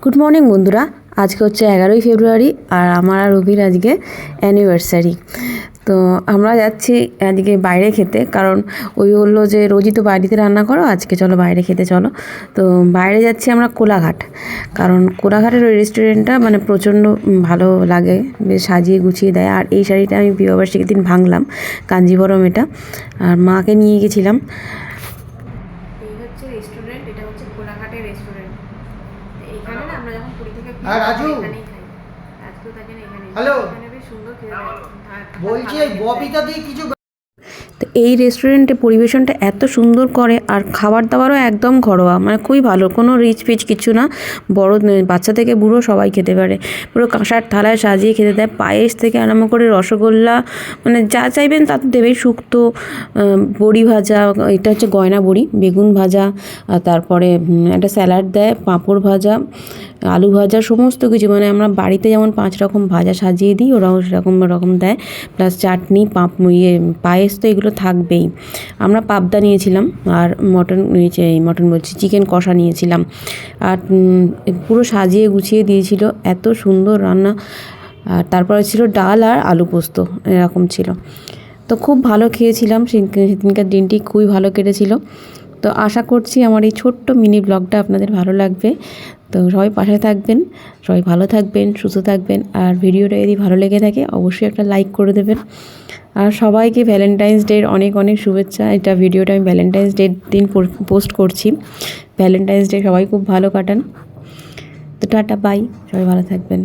Good morning বন্ধুরা, আজকে হচ্ছে 11ই ফেব্রুয়ারি আর আমার আর রবির আজকে অ্যানিভার্সারি। তো আমরা যাচ্ছি আজকে বাইরে খেতে, কারণ ওই বললো যে রোজই তো বাড়িতে রান্না করো, আজকে চলো বাইরে খেতে চলো। তো বাইরে যাচ্ছি আমরা কোলাঘাট, কারণ কোলাঘাটের ওই রেস্টুরেন্টটা মানে প্রচণ্ড ভালো লাগে, বেশ সাজিয়ে গুছিয়ে দেয়। আর এই শাড়িটা আমি বিবাহবার্ষিকীর দিন ভাঙলাম, কাঞ্জিবরম এটা, আর মাকে নিয়ে গেছিলাম। এই হচ্ছে রেস্টুরেন্ট, এটা হচ্ছে কোলাঘাটের রেস্টুরেন্ট। এখানে না আমরা যখন পুরী থেকে এখানেই খাই, আজকেও থাকেন এখানে। হ্যালো, এখানে বেশ সুন্দর খেতে বলছি ববিতা দিয়ে কিছু। তো এই রেস্টুরেন্টে পরিবেশনটা এত সুন্দর করে, আর খাবার দাবারও একদম ঘরোয়া, মানে খুবই ভালো, কোনো রিচ পিচ কিছু না, বড় বাচ্চা থেকে বুড়ো সবাই খেতে পারে। পুরো কাঁসার থালায় সাজিয়ে খেতে দেয়, পায়েস থেকে আরম্ভ করে রসগোল্লা, মানে যা চাইবেন তা তো দেবেই। শুক্তো, বড়ি ভাজা, এটা হচ্ছে গয়না বড়ি, বেগুন ভাজা, আর তারপরে একটা স্যালাড দেয়, পাঁপড় ভাজা, আলু ভাজা, সমস্ত কিছু। মানে আমরা বাড়িতে যেমন 5 রকম ভাজা সাজিয়ে দিই, ওরাও সেরকম দেয়, প্লাস চাটনি, পায়েস তো এগুলো থাকবেই। আমরা পাবদা নিয়েছিলাম, আর মটন বলছি, চিকেন কষা নিয়েছিলাম। আর পুরো সাজিয়ে গুছিয়ে দিয়েছিল, এত সুন্দর রান্না। আর তারপরে ছিল ডাল আর আলু পোস্ত, এরকম ছিল। তো খুব ভালো খেয়েছিলাম, সেদিনকার দিনটি খুবই ভালো কেটেছিল। তো আশা করছি আমার এই ছোট্ট মিনি ব্লগটা আপনাদের ভালো লাগবে। তো সবাই পাশে থাকবেন, সবাই ভালো থাকবেন, সুস্থ থাকবেন। আর ভিডিওটা যদি ভালো লেগে থাকে অবশ্যই একটা লাইক করে দেবেন। আর সবাইকে ভ্যালেন্টাইন্স ডের অনেক অনেক শুভেচ্ছা। এটা ভিডিওটা আমি ভ্যালেন্টাইন্স ডের দিন পোস্ট করছি। ভ্যালেন্টাইন্স ডে সবাই খুব ভালো কাটান। তো টাটা, বাই, সবাই ভালো থাকবেন।